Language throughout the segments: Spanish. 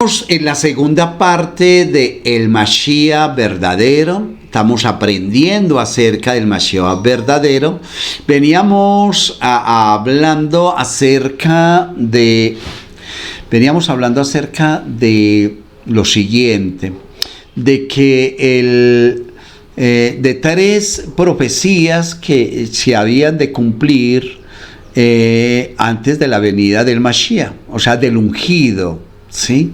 Estamos en la segunda parte de El Mashiach verdadero. Estamos aprendiendo acerca del Mashiach verdadero. Veníamos hablando acerca de lo siguiente, de que de tres profecías que se habían de cumplir antes de la venida del Mashiach, o sea, del ungido, ¿sí?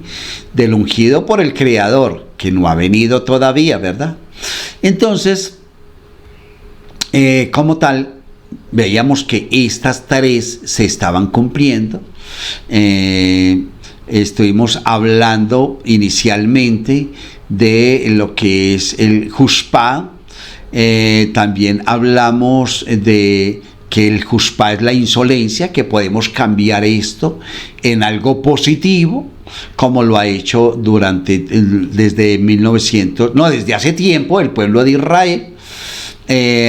Del ungido por el Creador, que no ha venido todavía, ¿verdad? Entonces, como tal, veíamos que estas tres se estaban cumpliendo. Estuvimos hablando inicialmente de lo que es el Jushpa. También hablamos de que el Jushpa es la insolencia, que podemos cambiar esto en algo positivo, como lo ha hecho desde hace tiempo el pueblo de Israel.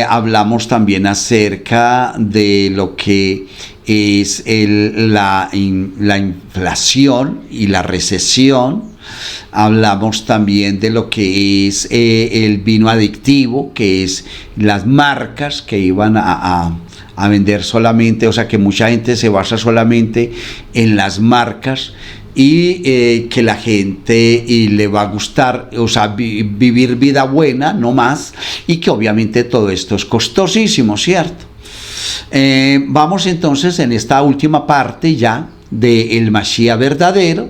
Hablamos también acerca de lo que es la inflación y la recesión. Hablamos también de lo que es el vino adictivo, que es las marcas que iban a vender solamente, o sea que mucha gente se basa solamente en las marcas y que la gente le va a gustar, o sea, vivir vida buena, no más, y que obviamente todo esto es costosísimo, ¿cierto? Vamos entonces en esta última parte ya del Mashiach verdadero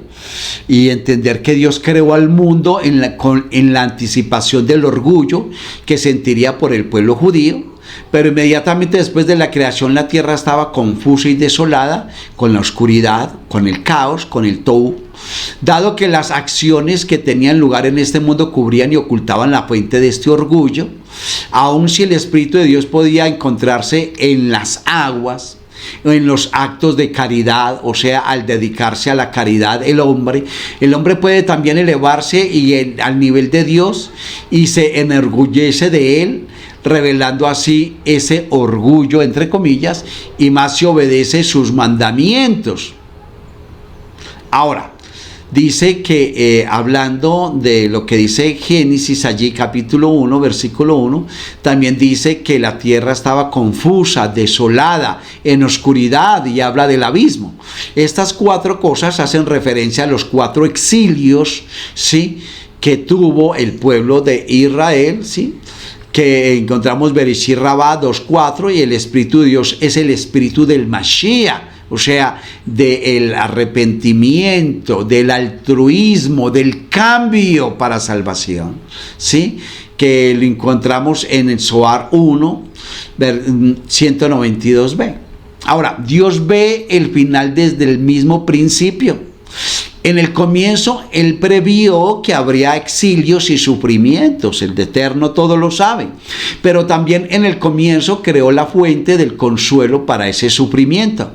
y entender que Dios creó al mundo en la anticipación del orgullo que sentiría por el pueblo judío. Pero inmediatamente después de la creación la tierra estaba confusa y desolada, con la oscuridad, con el caos, con el tohu, dado que las acciones que tenían lugar en este mundo cubrían y ocultaban la fuente de este orgullo. Aun si el Espíritu de Dios podía encontrarse en las aguas, en los actos de caridad, o sea, al dedicarse a la caridad, el hombre puede también elevarse al nivel de Dios y se enorgullece de él, revelando así ese orgullo, entre comillas, y más si obedece sus mandamientos. Ahora, dice que hablando de lo que dice Génesis allí, capítulo 1, versículo 1, también dice que la tierra estaba confusa, desolada, en oscuridad, y habla del abismo. Estas cuatro cosas hacen referencia a los cuatro exilios, ¿sí?, que tuvo el pueblo de Israel, ¿sí?, que encontramos Bereshit Rabá 2.4, y el Espíritu de Dios es el Espíritu del Mashiach, o sea, del arrepentimiento, del altruismo, del cambio para salvación, ¿sí?, que lo encontramos en el Zohar 1, 192b. Ahora, Dios ve el final desde el mismo principio. En el comienzo, Él previó que habría exilios y sufrimientos. El Eterno todo lo sabe. Pero también en el comienzo creó la fuente del consuelo para ese sufrimiento.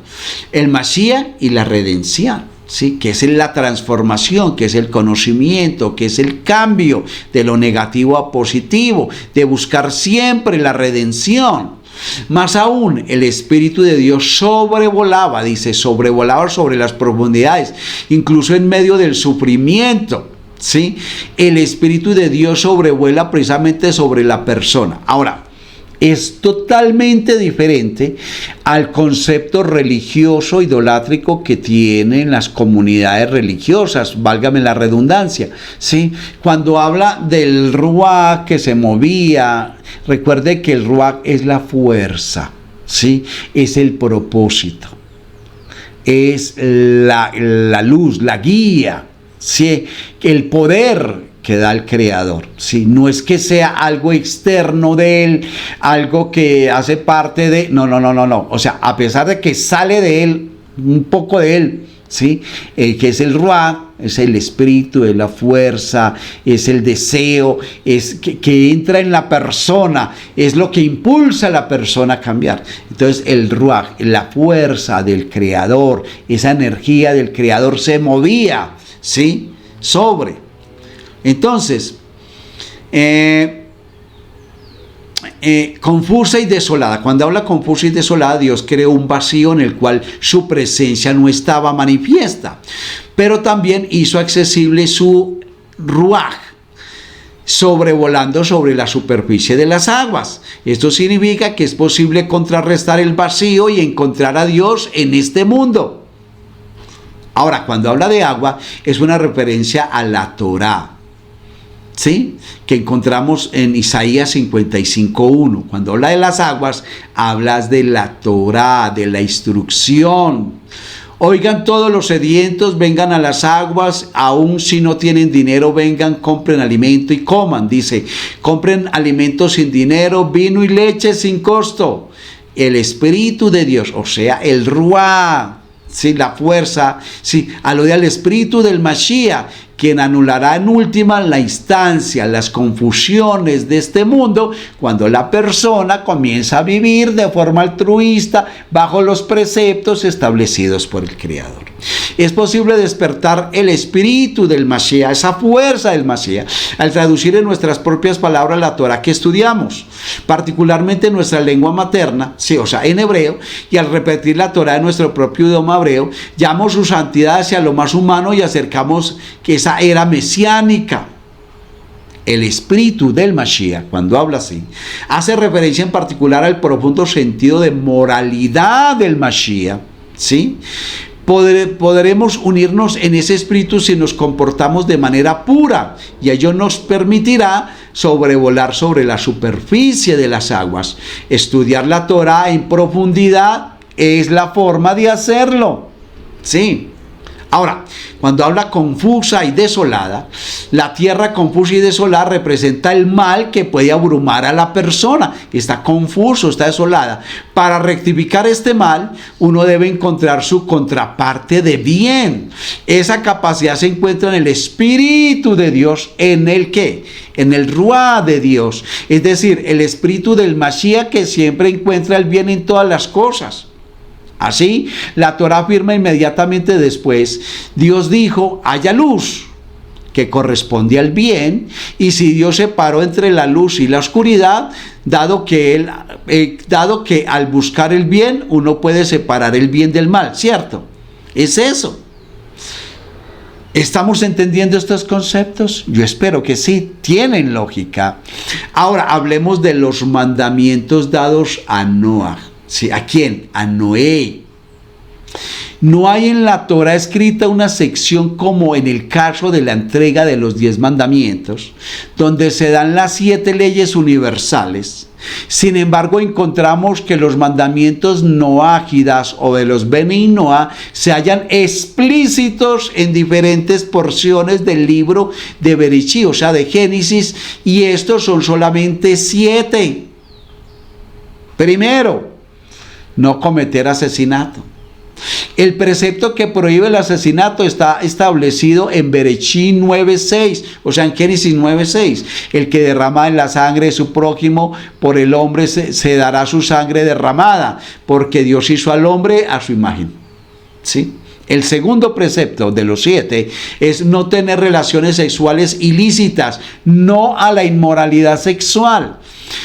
El Mashiach y la redención, ¿sí?, que es la transformación, que es el conocimiento, que es el cambio de lo negativo a positivo, de buscar siempre la redención. Más aún, el Espíritu de Dios sobrevolaba sobre las profundidades, incluso en medio del sufrimiento, ¿sí? El Espíritu de Dios sobrevuela precisamente sobre la persona. Ahora, es totalmente diferente al concepto religioso idolátrico que tienen las comunidades religiosas, válgame la redundancia, ¿sí? Cuando habla del Ruach que se movía, recuerde que el Ruach es la fuerza, ¿sí?, es el propósito, es la luz, la guía, ¿sí?, el poder que da el Creador, ¿sí? No es que sea algo externo de Él, algo que hace parte de... No. O sea, a pesar de que sale de Él, un poco de Él, ¿sí?, que es el Ruach, es el espíritu, es la fuerza, es el deseo, es que entra en la persona, es lo que impulsa a la persona a cambiar. Entonces el Ruach, la fuerza del Creador, esa energía del Creador se movía, ¿sí?, sobre. Entonces, confusa y desolada. Cuando habla confusa y desolada, Dios creó un vacío en el cual su presencia no estaba manifiesta, pero también hizo accesible su ruaj, sobrevolando sobre la superficie de las aguas. Esto significa que es posible contrarrestar el vacío y encontrar a Dios en este mundo. Ahora, cuando habla de agua, es una referencia a la Torá, ¿sí? Que encontramos en Isaías 55:1. Cuando habla de las aguas, hablas de la Torá, de la instrucción. Oigan todos los sedientos, vengan a las aguas, aun si no tienen dinero, vengan, compren alimento y coman. Dice, compren alimento sin dinero, vino y leche sin costo. El Espíritu de Dios, o sea, el Ruá, ¿sí? La fuerza, ¿sí? Alude al Espíritu del Mashiach, quien anulará en última la instancia, las confusiones de este mundo, cuando la persona comienza a vivir de forma altruista bajo los preceptos establecidos por el Creador. Es posible despertar el espíritu del Mashiach, esa fuerza del Mashiach, al traducir en nuestras propias palabras la Torah que estudiamos, particularmente en nuestra lengua materna, sí, o sea, en hebreo, y al repetir la Torah en nuestro propio idioma hebreo, llamamos su santidad hacia lo más humano y acercamos que esa era mesiánica. El espíritu del Mashiach, cuando habla así, hace referencia en particular al profundo sentido de moralidad del Mashiach, ¿sí? Podremos unirnos en ese espíritu si nos comportamos de manera pura, y ello nos permitirá sobrevolar sobre la superficie de las aguas. Estudiar la Torah en profundidad es la forma de hacerlo, ¿sí? Ahora, cuando habla confusa y desolada, la tierra confusa y desolada representa el mal que puede abrumar a la persona. Está confuso, está desolada. Para rectificar este mal, uno debe encontrar su contraparte de bien. Esa capacidad se encuentra en el Espíritu de Dios, ¿en el qué? En el Ruá de Dios. Es decir, el Espíritu del Mashiach, que siempre encuentra el bien en todas las cosas. Así, la Torá afirma inmediatamente después, Dios dijo, haya luz, que corresponde al bien, y si Dios separó entre la luz y la oscuridad, dado que al buscar el bien, uno puede separar el bien del mal, ¿cierto? Es eso. ¿Estamos entendiendo estos conceptos? Yo espero que sí, tienen lógica. Ahora, hablemos de los mandamientos dados a Noah. ¿Sí? ¿A quién? A Noé. No hay en la Torah escrita una sección como en el caso de la entrega de los 10 mandamientos, donde se dan las 7 leyes universales. Sin embargo, encontramos que los mandamientos noágidas o de los Bnei Noah se hallan explícitos en diferentes porciones del libro de Bereshit, o sea, de Génesis, y estos son solamente 7. Primero, no cometer asesinato. El precepto que prohíbe el asesinato está establecido en Bereshit 9:6, o sea, en Génesis 9:6. El que derrama en la sangre de su prójimo, por el hombre se dará su sangre derramada, porque Dios hizo al hombre a su imagen. ¿Sí? El segundo precepto de los 7 es no tener relaciones sexuales ilícitas, no a la inmoralidad sexual.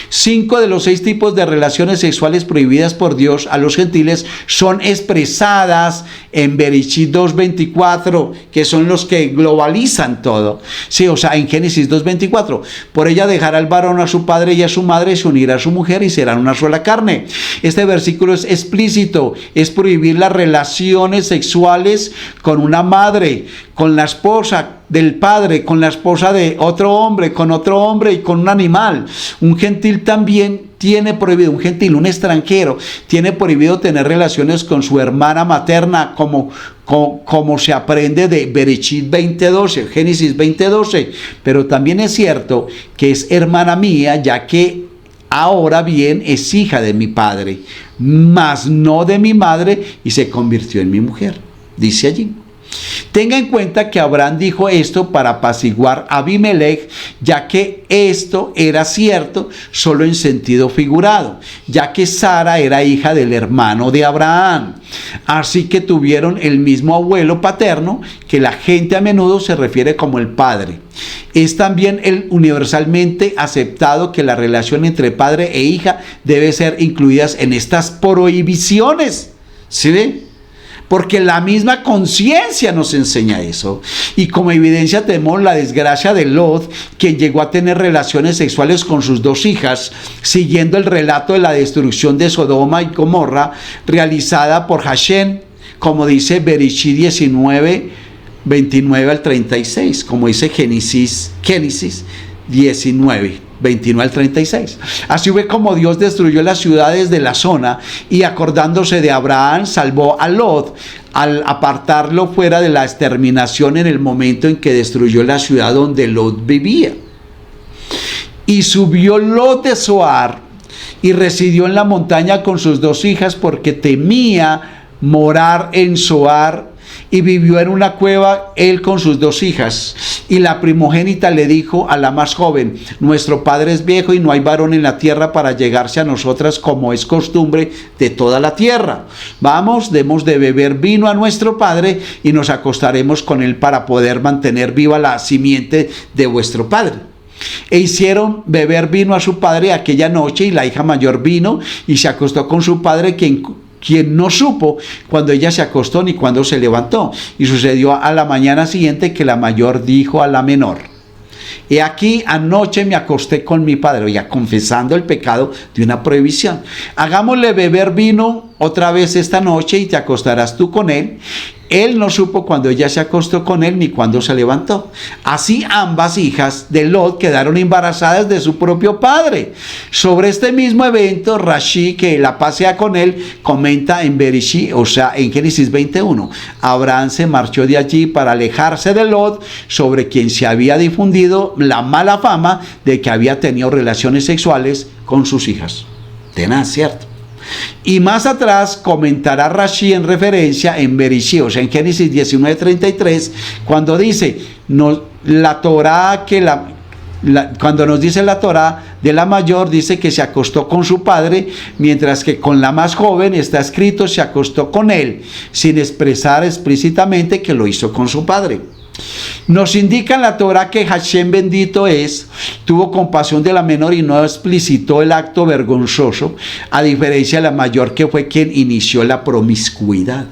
5 de los 6 tipos de relaciones sexuales prohibidas por Dios a los gentiles son expresadas en Bereshit 2:24, que son los que globalizan todo. Sí, o sea, en Génesis 2:24, por ella dejará el varón a su padre y a su madre, se unirá a su mujer y serán una sola carne. Este versículo es explícito, es prohibir las relaciones sexuales con una madre, con la esposa del padre, con la esposa de otro hombre, con otro hombre y con un animal. Un gentil también tiene prohibido, un extranjero, tiene prohibido tener relaciones con su hermana materna, como se aprende de Bereshit 20:12, Génesis 20:12. Pero también es cierto que es hermana mía, ya que ahora bien es hija de mi padre, mas no de mi madre, y se convirtió en mi mujer. Dice allí. Tenga en cuenta que Abraham dijo esto para apaciguar a Abimelech, ya que esto era cierto solo en sentido figurado, ya que Sara era hija del hermano de Abraham. Así que tuvieron el mismo abuelo paterno, que la gente a menudo se refiere como el padre. Es también universalmente aceptado que la relación entre padre e hija debe ser incluidas en estas prohibiciones. ¿Sí ve? Porque la misma conciencia nos enseña eso. Y como evidencia tenemos la desgracia de Lot, quien llegó a tener relaciones sexuales con sus 2 hijas, siguiendo el relato de la destrucción de Sodoma y Gomorra, realizada por Hashem, como dice Bereshit 19, 29 al 36, como dice Génesis 19. 29 al 36. Así fue como Dios destruyó las ciudades de la zona y, acordándose de Abraham, salvó a Lot al apartarlo fuera de la exterminación en el momento en que destruyó la ciudad donde Lot vivía. Y subió Lot de Zoar y residió en la montaña con sus 2 hijas porque temía morar en Zoar, y vivió en una cueva él con sus 2 hijas. Y la primogénita le dijo a la más joven: nuestro padre es viejo y no hay varón en la tierra para llegarse a nosotras, como es costumbre de toda la tierra. Vamos, demos de beber vino a nuestro padre y nos acostaremos con él para poder mantener viva la simiente de vuestro padre. E hicieron beber vino a su padre aquella noche, y la hija mayor vino y se acostó con su padre, quien no supo cuando ella se acostó ni cuando se levantó. Y sucedió a la mañana siguiente que la mayor dijo a la menor: he aquí, anoche me acosté con mi padre. Oiga, confesando el pecado de una prohibición. Hagámosle beber vino otra vez esta noche y te acostarás tú con él. Él no supo cuando ella se acostó con él ni cuando se levantó. Así ambas hijas de Lot quedaron embarazadas de su propio padre. Sobre este mismo evento, Rashi, que la pasea con él, comenta en Bereshit, o sea, en Génesis 21. Abraham se marchó de allí para alejarse de Lot, sobre quien se había difundido la mala fama de que había tenido relaciones sexuales con sus hijas. Tenaz, ¿cierto? Y más atrás comentará Rashi en referencia en Bereshit, o sea, en Génesis 19:33, cuando dice, la Torá que cuando nos dice la Torá de la mayor, dice que se acostó con su padre, mientras que con la más joven está escrito se acostó con él, sin expresar explícitamente que lo hizo con su padre. Nos indica en la Torá que Hashem, bendito es, tuvo compasión de la menor y no explicitó el acto vergonzoso, a diferencia de la mayor, que fue quien inició la promiscuidad.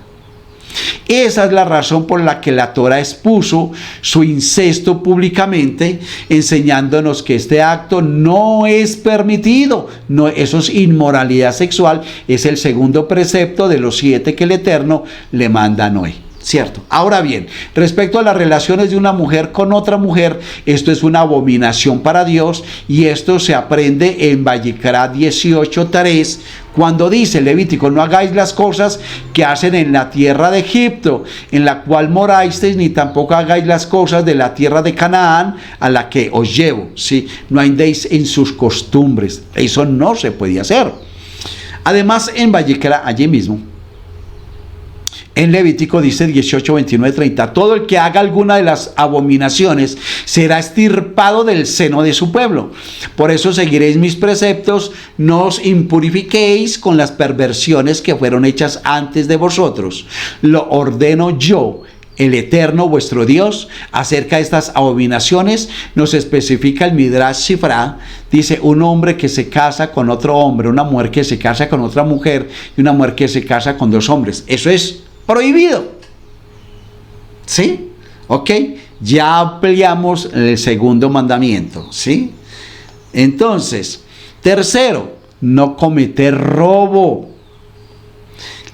Esa es la razón por la que la Torá expuso su incesto públicamente, enseñándonos que este acto no es permitido. No, eso es inmoralidad sexual, es el segundo precepto de los 7 que el Eterno le manda a Noé. ¿Cierto? Ahora bien, respecto a las relaciones de una mujer con otra mujer, esto es una abominación para Dios, y esto se aprende en Vayikra 18:3, cuando dice Levítico: no hagáis las cosas que hacen en la tierra de Egipto, en la cual morasteis, ni tampoco hagáis las cosas de la tierra de Canaán, a la que os llevo. ¿Sí? No andéis en sus costumbres. Eso no se puede hacer. Además, en Vayikra, allí mismo, en Levítico dice 18, 29, 30, todo el que haga alguna de las abominaciones será extirpado del seno de su pueblo. Por eso seguiréis mis preceptos, no os impurifiquéis con las perversiones que fueron hechas antes de vosotros. Lo ordeno yo, el Eterno vuestro Dios. Acerca de estas abominaciones nos especifica el Midrash Sifra. Dice: un hombre que se casa con otro hombre, una mujer que se casa con otra mujer y una mujer que se casa con 2 hombres. Eso es prohibido. ¿Sí? Ok. Ya ampliamos el segundo mandamiento. ¿Sí? Entonces, tercero, no cometer robo.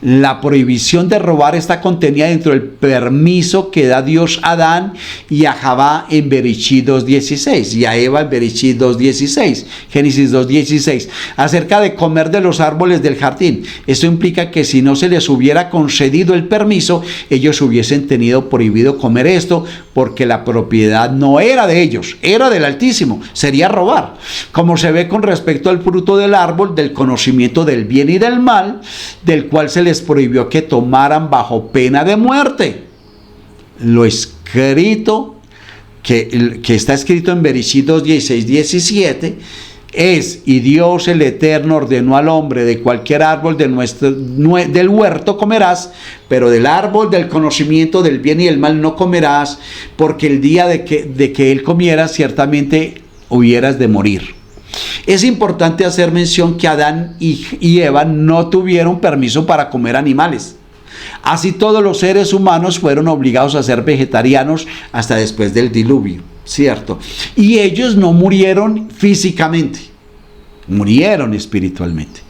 La prohibición de robar está contenida dentro del permiso que da Dios a Adán y a Javá en Bereshit 2:16 y a Eva en Bereshit 2:16, Génesis 2:16, acerca de comer de los árboles del jardín. Esto implica que si no se les hubiera concedido el permiso, ellos hubiesen tenido prohibido comer esto, porque la propiedad no era de ellos, era del Altísimo. Sería robar, como se ve con respecto al fruto del árbol del conocimiento del bien y del mal, del cual se les prohibió que tomaran bajo pena de muerte. lo escrito, que está escrito en Bereshit 2, 16, 17, es: y Dios el Eterno ordenó al hombre, de cualquier árbol del huerto comerás, pero del árbol del conocimiento del bien y del mal no comerás, porque el día de que él comieras, ciertamente hubieras de morir. Es importante hacer mención que Adán y Eva no tuvieron permiso para comer animales. Así todos los seres humanos fueron obligados a ser vegetarianos hasta después del diluvio, ¿cierto? Y ellos no murieron físicamente, murieron espiritualmente.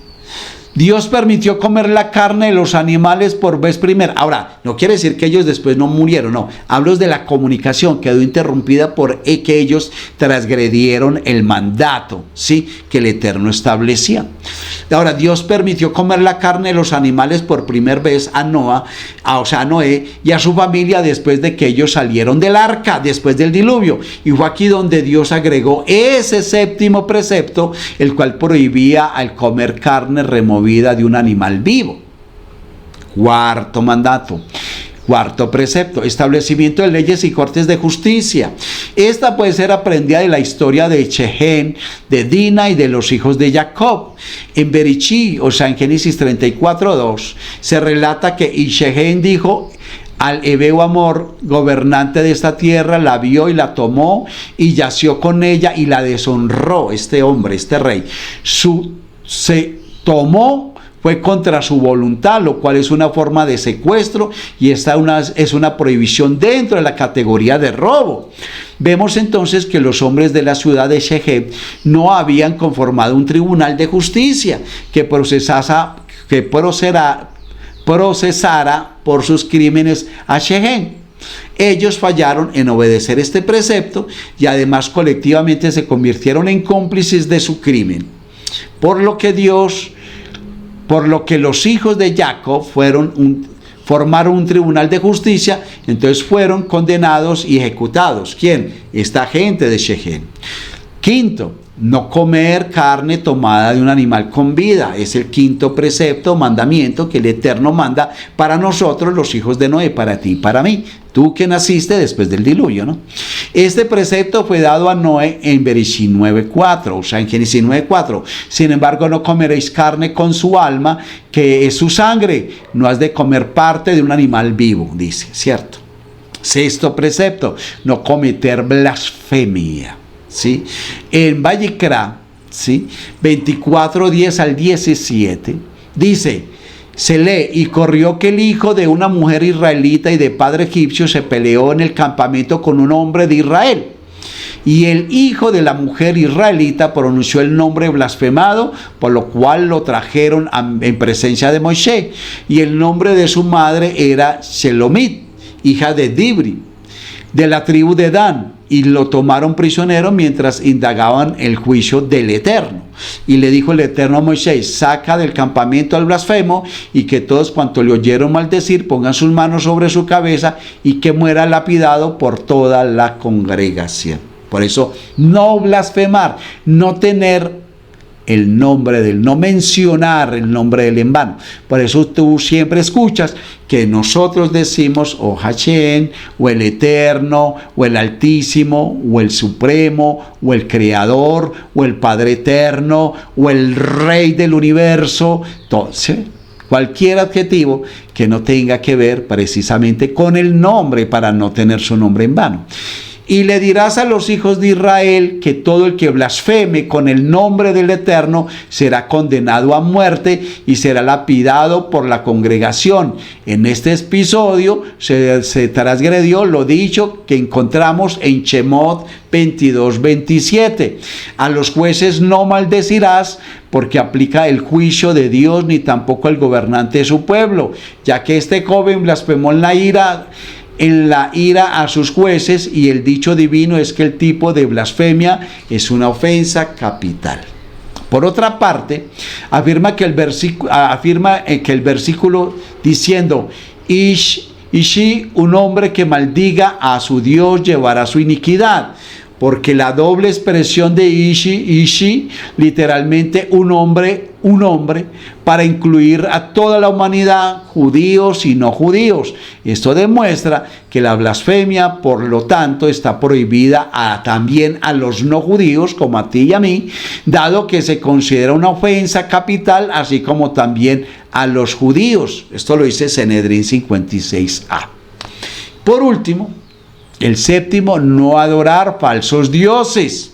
Dios permitió comer la carne de los animales por vez primera. Ahora, no quiere decir que ellos después no murieron, no. Hablo de la comunicación, quedó interrumpida por que ellos transgredieron el mandato, ¿sí?, que el Eterno establecía. Ahora, Dios permitió comer la carne de los animales por primera vez a Noé y a su familia después de que ellos salieron del arca, después del diluvio. Y fue aquí donde Dios agregó ese séptimo precepto, el cual prohibía al comer carne removida de un animal vivo. Cuarto mandato. Cuarto precepto: establecimiento de leyes y cortes de justicia. Esta puede ser aprendida de la historia de Shechem, de Dina y de los hijos de Jacob. En Bereshit, o sea, en Génesis 34:2, se relata que Shechem dijo al heveo Amor, gobernante de esta tierra, la vio y la tomó y yació con ella y la deshonró. Este hombre, este rey, se tomó, fue contra su voluntad, lo cual es una forma de secuestro y es una prohibición dentro de la categoría de robo. Vemos entonces que los hombres de la ciudad de Shechem no habían conformado un tribunal de justicia que procesara por sus crímenes a Shechem. Ellos fallaron en obedecer este precepto y además colectivamente se convirtieron en cómplices de su crimen. Por lo que los hijos de Jacob formaron un tribunal de justicia, entonces fueron condenados y ejecutados. ¿Quién? Esta gente de Shechem. Quinto, no comer carne tomada de un animal con vida. Es el quinto precepto, mandamiento que el Eterno manda para nosotros, los hijos de Noé, para ti y para mí. Tú que naciste después del diluvio, ¿no? Este precepto fue dado a Noé en Bereshit 9:4, o sea, en Génesis 9:4. Sin embargo, no comeréis carne con su alma, que es su sangre. No has de comer parte de un animal vivo, dice, ¿cierto? Sexto precepto, no cometer blasfemia. ¿Sí? En Vayikra, ¿sí?, 24:10 al 17, dice, se lee: y corrió que el hijo de una mujer israelita y de padre egipcio se peleó en el campamento con un hombre de Israel. Y el hijo de la mujer israelita pronunció el nombre blasfemado, por lo cual lo trajeron en presencia de Moisés. Y el nombre de su madre era Shelomit, hija de Dibri, de la tribu de Dan. Y lo tomaron prisionero mientras indagaban el juicio del Eterno. Y le dijo el Eterno a Moisés: saca del campamento al blasfemo, y que todos cuantos le oyeron maldecir pongan sus manos sobre su cabeza, y que muera lapidado por toda la congregación. Por eso, no blasfemar, no tener el nombre no mencionar el nombre del en vano. Por eso tú siempre escuchas que nosotros decimos o Hashem, o el Eterno, o el Altísimo, o el Supremo, o el Creador, o el Padre Eterno, o el Rey del Universo. Entonces, cualquier adjetivo que no tenga que ver precisamente con el nombre, para no tener su nombre en vano. Y le dirás a los hijos de Israel que todo el que blasfeme con el nombre del Eterno será condenado a muerte y será lapidado por la congregación. En este episodio se transgredió lo dicho que encontramos en Shemot 22:27. A los jueces no maldecirás, porque aplica el juicio de Dios, ni tampoco al gobernante de su pueblo, ya que este joven blasfemó en la ira a sus jueces, y el dicho divino es que el tipo de blasfemia es una ofensa capital. Por otra parte, afirma que el versículo diciendo: Ishi, un hombre que maldiga a su Dios llevará su iniquidad. porque la doble expresión de Ishi, literalmente un hombre, para incluir a toda la humanidad, judíos y no judíos. Esto demuestra que la blasfemia, por lo tanto, está prohibida también a los no judíos, como a ti y a mí, dado que se considera una ofensa capital, así como también a los judíos. Esto lo dice Sanedrín 56a. Por último, el séptimo, no adorar falsos dioses.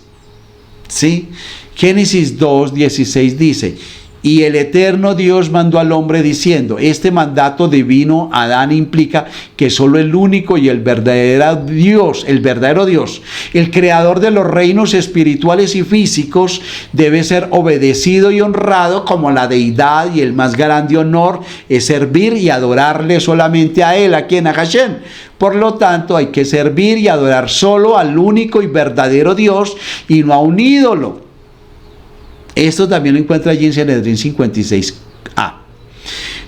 ¿Sí? Génesis 2:16 dice: y el eterno Dios mandó al hombre diciendo. Este mandato divino Adán implica que solo el único y el verdadero Dios, el creador de los reinos espirituales y físicos, debe ser obedecido y honrado como la deidad, y el más grande honor es servir y adorarle solamente a él, a quien, a Hashem. Por lo tanto, hay que servir y adorar solo al único y verdadero Dios y no a un ídolo. Esto también lo encuentra allí en Sanedrín 56a.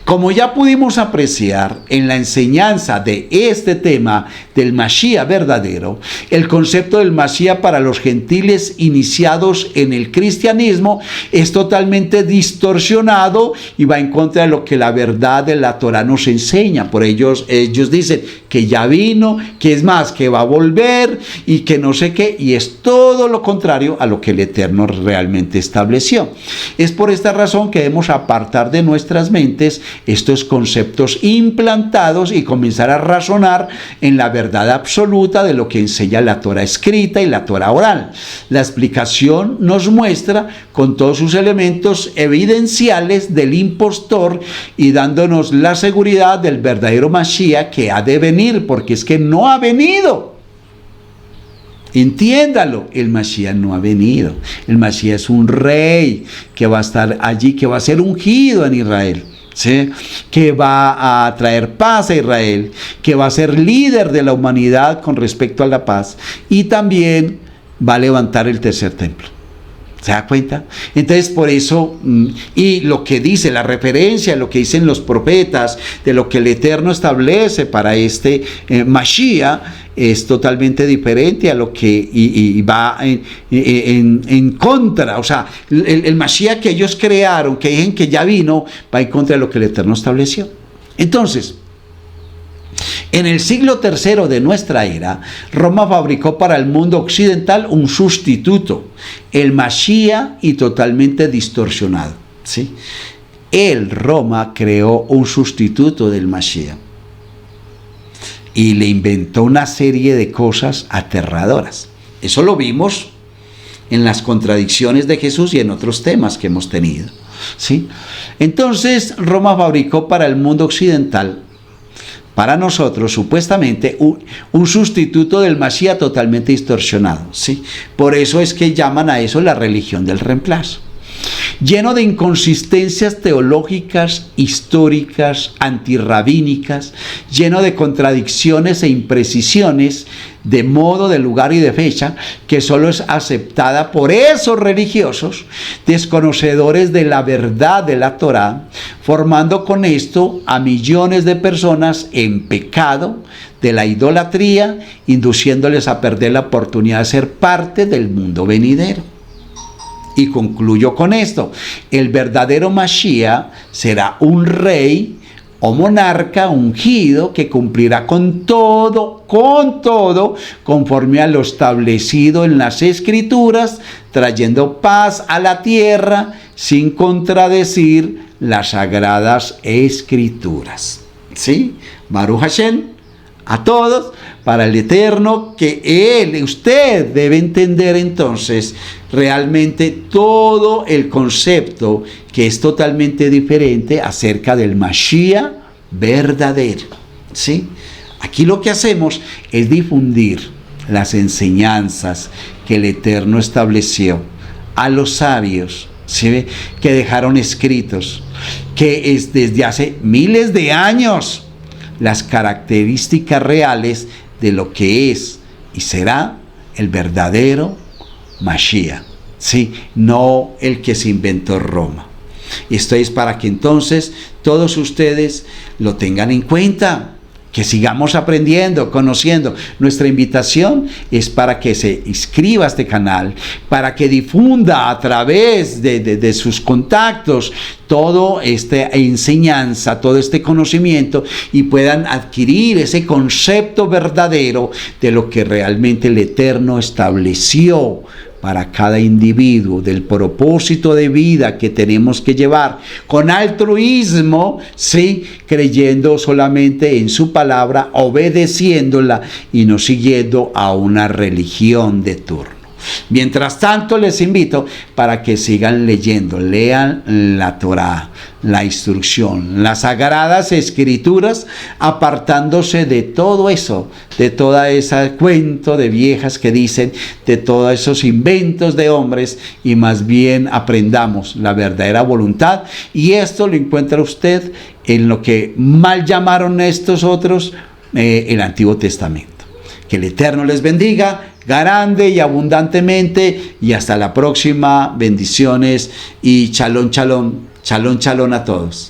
Como ya pudimos apreciar en la enseñanza de este tema del Mashiach verdadero, el concepto del Mashiach para los gentiles iniciados en el cristianismo es totalmente distorsionado y va en contra de lo que la verdad de la Torah nos enseña. Por ellos dicen que ya vino, que es más, que va a volver y que no sé qué, y es todo lo contrario a lo que el Eterno realmente estableció. Es por esta razón que debemos apartar de nuestras mentes estos conceptos implantados y comenzar a razonar en la verdad absoluta de lo que enseña la Torah escrita y la Torah oral. La explicación nos muestra con todos sus elementos evidenciales del impostor y dándonos la seguridad del verdadero Mashiach que ha de venir, porque es que no ha venido. Entiéndalo, el Mashiach no ha venido. El Mashiach es un rey que va a estar allí, que va a ser ungido en Israel. ¿Sí? Que va a traer paz a Israel, que va a ser líder de la humanidad con respecto a la paz, y también va a levantar el tercer templo. ¿Se da cuenta? Entonces, por eso, y lo que dice la referencia, lo que dicen los profetas, de lo que el Eterno establece para este Mashiach, es totalmente diferente a lo que y va en contra. O sea, el Mashiach que ellos crearon, que dicen que ya vino, va en contra de lo que el Eterno estableció. Entonces, en el siglo III de nuestra era, Roma fabricó para el mundo occidental un sustituto, el Mashiach, y totalmente distorsionado. ¿Sí? Roma creó un sustituto del Mashiach y le inventó una serie de cosas aterradoras. Eso lo vimos en las contradicciones de Jesús y en otros temas que hemos tenido. ¿Sí? Entonces, Roma fabricó para el mundo occidental, para nosotros, supuestamente, un sustituto del Mashiach totalmente distorsionado. ¿Sí? Por eso es que llaman a eso la religión del reemplazo. Lleno de inconsistencias teológicas, históricas, antirrabínicas, lleno de contradicciones e imprecisiones de modo, de lugar y de fecha, que solo es aceptada por esos religiosos desconocedores de la verdad de la Torá, formando con esto a millones de personas en pecado de la idolatría, induciéndoles a perder la oportunidad de ser parte del mundo venidero. Y concluyo con esto: el verdadero Mashiach será un rey o monarca ungido que cumplirá con todo, conforme a lo establecido en las Escrituras, trayendo paz a la tierra sin contradecir las sagradas Escrituras. ¿Sí? Baruch Hashem, a todos, para el Eterno, que usted debe entender entonces realmente todo el concepto que es totalmente diferente acerca del Mashiach verdadero. ¿Sí? Aquí lo que hacemos es difundir las enseñanzas que el Eterno estableció a los sabios, ¿sí? Que dejaron escritos, que es desde hace miles de años, las características reales de lo que es y será el verdadero Mashiach, ¿sí? No el que se inventó Roma. Y esto es para que entonces todos ustedes lo tengan en cuenta, que sigamos aprendiendo, conociendo. Nuestra invitación es para que se inscriba a este canal, para que difunda a través de sus contactos toda esta enseñanza, todo este conocimiento, y puedan adquirir ese concepto verdadero de lo que realmente el Eterno estableció para cada individuo, del propósito de vida que tenemos que llevar con altruismo, sí, creyendo solamente en su palabra, obedeciéndola y no siguiendo a una religión de turno. Mientras tanto, les invito para que sigan leyendo, lean la Torá, la instrucción, las sagradas escrituras, apartándose de todo eso, de toda esa cuento de viejas que dicen, de todos esos inventos de hombres, y más bien aprendamos la verdadera voluntad. Y esto lo encuentra usted en lo que mal llamaron estos otros el Antiguo Testamento. Que el Eterno les bendiga grande y abundantemente, y hasta la próxima. Bendiciones y shalom, shalom, shalom, shalom a todos.